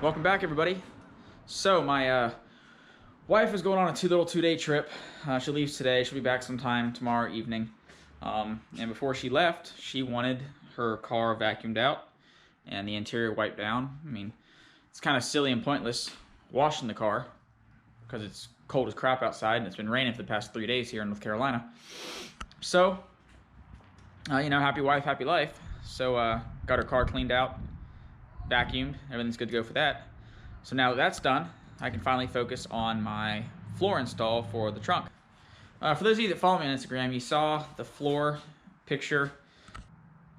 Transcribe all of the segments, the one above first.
Welcome back, everybody. So my wife is going on a two-day trip. She leaves today. She'll be back sometime tomorrow evening. And before she left, she wanted her car vacuumed out and the interior wiped down. I mean, it's kind of silly and pointless washing the car because it's cold as crap outside and it's been raining for the past 3 days here in North Carolina. So, you know, happy wife, happy life. So got her car cleaned out, vacuumed, everything's good to go for that. So now that that's done, I can finally focus on my floor install for the trunk. For those of you that follow me on Instagram, you saw the floor picture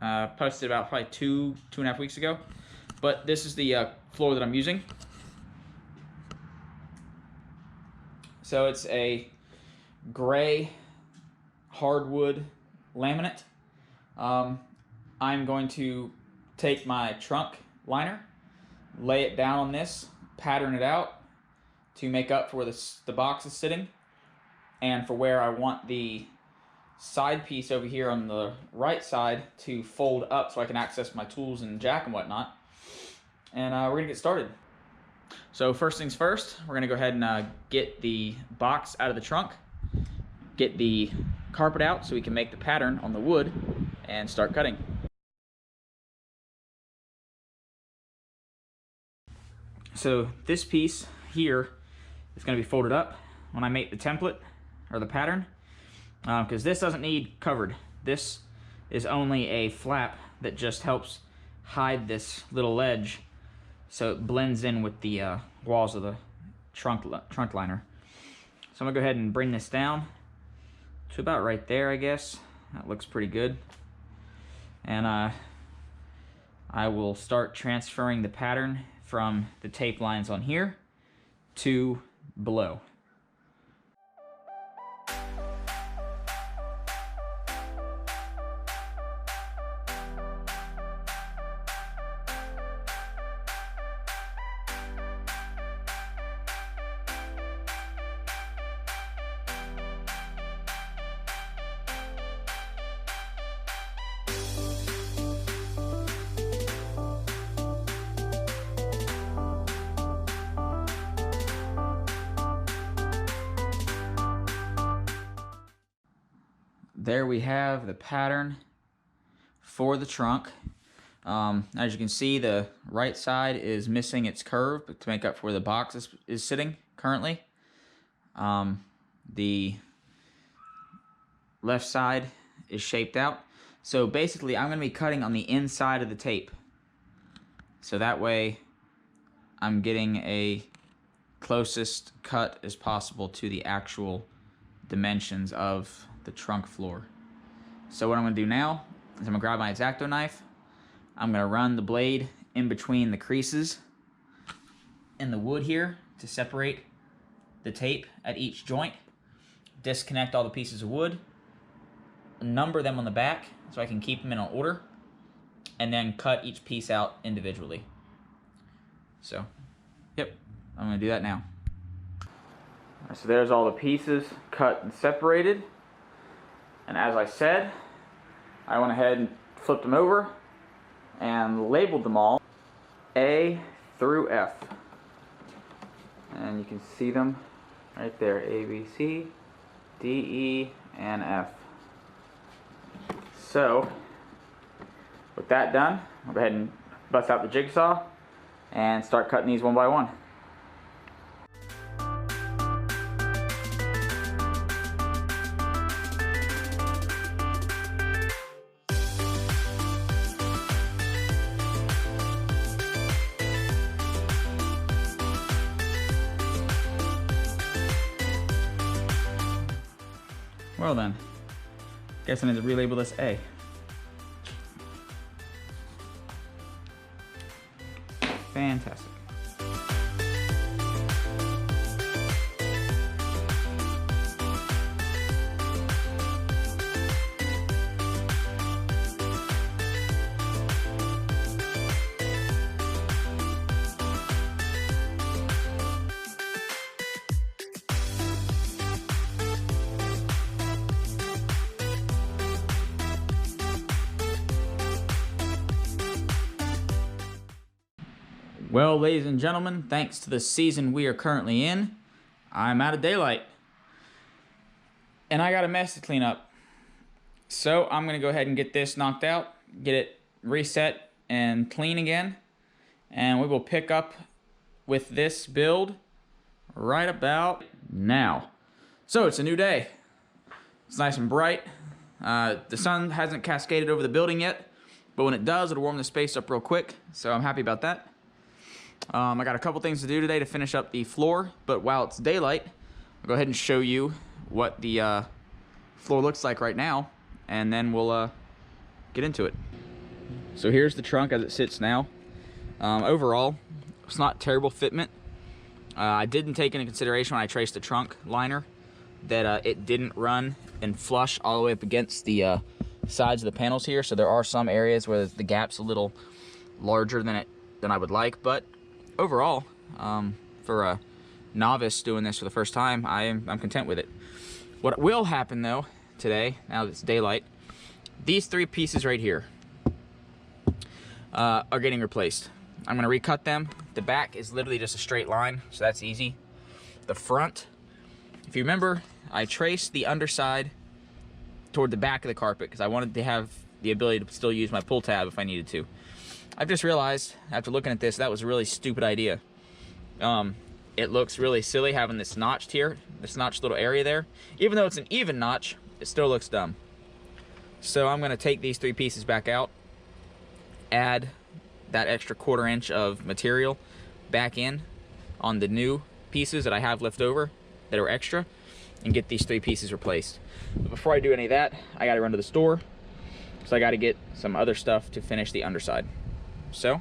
posted about probably two and a half weeks ago. But this is the floor that I'm using. So it's a gray hardwood laminate. I'm going to take my trunk liner, lay it down on this, pattern it out to make up for where the box is sitting and for where I want the side piece over here on the right side to fold up so I can access my tools and jack and whatnot. And we're gonna get started. So first things first, we're gonna go ahead and get the box out of the trunk, get the carpet out so we can make the pattern on the wood and start cutting. So this piece here is going to be folded up when I make the template or the pattern, because this doesn't need covered. This is only a flap that just helps hide this little ledge so it blends in with the walls of the trunk liner. So I'm going to go ahead and bring this down to about right there, I guess. That looks pretty good. And I will start transferring the pattern from the tape lines on here to below. There we have the pattern for the trunk. As you can see, the right side is missing its curve to make up for where the box is sitting currently. The left side is shaped out. So basically, I'm going to be cutting on the inside of the tape. So that way, I'm getting a closest cut as possible to the actual dimensions of the trunk floor. So what I'm going to do now is I'm going to grab my X-Acto knife. I'm going to run the blade in between the creases in the wood here to separate the tape at each joint. Disconnect all the pieces of wood. Number them on the back so I can keep them in order. And then cut each piece out individually. So, yep, I'm going to do that now. So there's all the pieces cut and separated. And as I said, I went ahead and flipped them over and labeled them all A through F. And you can see them right there, A, B, C, D, E, and F. So, with that done, I'll go ahead and bust out the jigsaw and start cutting these one by one. Well then, guess I need to relabel this A. Fantastic. Well, ladies and gentlemen, thanks to the season we are currently in, I'm out of daylight. And I got a mess to clean up. So I'm going to go ahead and get this knocked out, get it reset and clean again. And we will pick up with this build right about now. So it's a new day. It's nice and bright. The sun hasn't cascaded over the building yet, but when it does, it'll warm the space up real quick. So I'm happy about that. I got a couple things to do today to finish up the floor, but while it's daylight, I'll go ahead and show you what the floor looks like right now, and then we'll get into it. So here's the trunk as it sits now. Overall, it's not terrible fitment. I didn't take into consideration when I traced the trunk liner that it didn't run and flush all the way up against the sides of the panels here, so there are some areas where the gap's a little larger than I would like, but overall, for a novice doing this for the first time, I'm content with it. What will happen though today, now that it's daylight, these three pieces right here are getting replaced. I'm gonna recut them. The back is literally just a straight line, so that's easy. The front, if you remember, I traced the underside toward the back of the carpet because I wanted to have the ability to still use my pull tab if I needed to. I've just realized, after looking at this, that was a really stupid idea. It looks really silly having this notched here, this notched little area there. Even though it's an even notch, it still looks dumb. So I'm gonna take these three pieces back out, add that extra 1/4 inch of material back in on the new pieces that I have left over that are extra, and get these three pieces replaced. But before I do any of that, I gotta run to the store, so I gotta get some other stuff to finish the underside. So,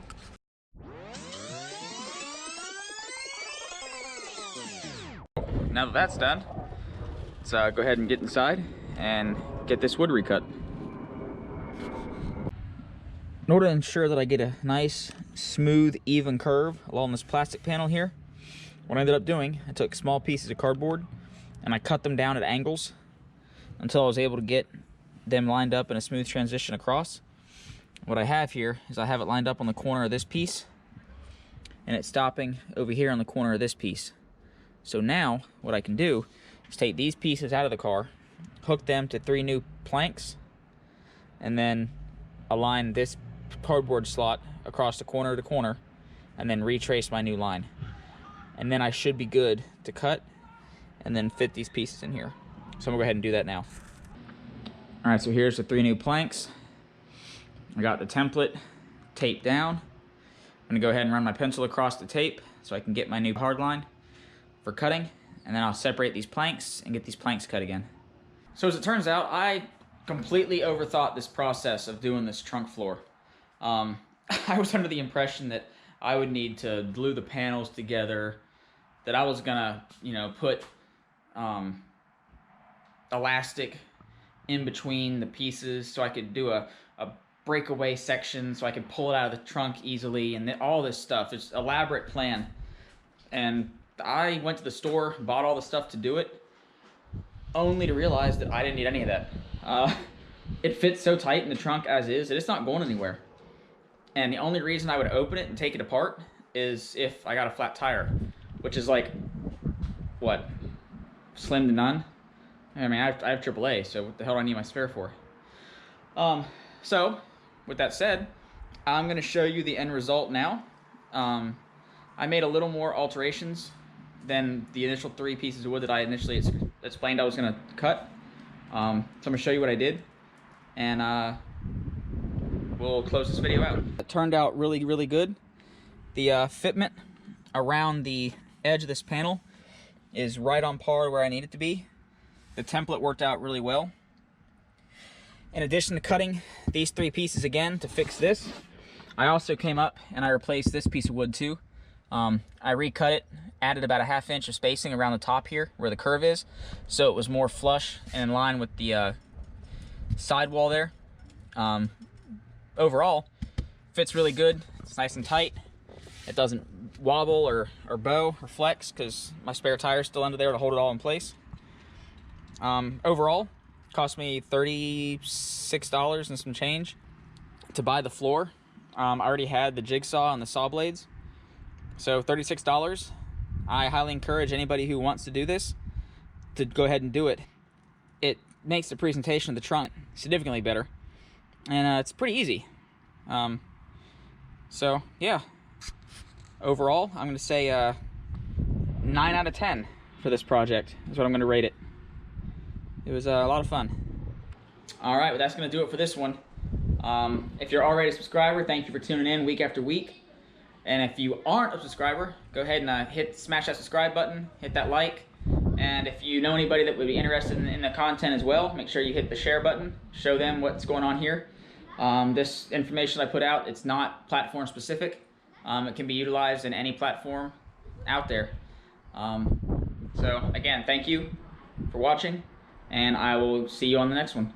now that that's done, let's go ahead and get inside and get this wood recut. In order to ensure that I get a nice, smooth, even curve along this plastic panel here, what I ended up doing, I took small pieces of cardboard and I cut them down at angles until I was able to get them lined up in a smooth transition across. What I have here is I have it lined up on the corner of this piece, and it's stopping over here on the corner of this piece. So now what I can do is take these pieces out of the car, hook them to 3 new planks, and then align this cardboard slot across the corner to corner, and then retrace my new line. And then I should be good to cut and then fit these pieces in here. So I'm gonna go ahead and do that now. All right, so here's the 3 new planks. I got the template taped down. I'm gonna go ahead and run my pencil across the tape so I can get my new hard line for cutting, and then I'll separate these planks and get these planks cut again. So as it turns out, I completely overthought this process of doing this trunk floor. I was under the impression that I would need to glue the panels together, that I was gonna, put elastic in between the pieces so I could do a breakaway section so I could pull it out of the trunk easily, and all this stuff. It's an elaborate plan. And I went to the store, bought all the stuff to do it, only to realize that I didn't need any of that. It fits so tight in the trunk as is that it's not going anywhere. And the only reason I would open it and take it apart is if I got a flat tire, which is like, what, slim to none? I mean, I have AAA, so what the hell do I need my spare for? So, with that said, I'm going to show you the end result now. I made a little more alterations than the initial 3 pieces of wood that I initially explained I was going to cut. So I'm going to show you what I did, and we'll close this video out. It turned out really, really good. The fitment around the edge of this panel is right on par where I need it to be. The template worked out really well. In addition to cutting these 3 pieces again to fix this, I also came up and I replaced this piece of wood too. I recut it, added about a 1/2 inch of spacing around the top here where the curve is, so it was more flush and in line with the sidewall there. Overall, fits really good. It's nice and tight. It doesn't wobble or bow or flex because my spare tire is still under there to hold it all in place. Overall, cost me $36 and some change to buy the floor. I already had the jigsaw and the saw blades, So $36. I highly encourage anybody who wants to do this to go ahead and do it. It makes the presentation of the trunk significantly better, and it's pretty easy. So yeah, overall I'm going to say 9 out of 10 for this project is what I'm going to rate it. It was a lot of fun. All right, well, that's going to do it for this one. If you're already a subscriber, thank you for tuning in week after week. And if you aren't a subscriber, go ahead and smash that subscribe button, hit that like. And if you know anybody that would be interested in the content as well, make sure you hit the share button, show them what's going on here. This information I put out, it's not platform specific. It can be utilized in any platform out there. So again, thank you for watching, and I will see you on the next one.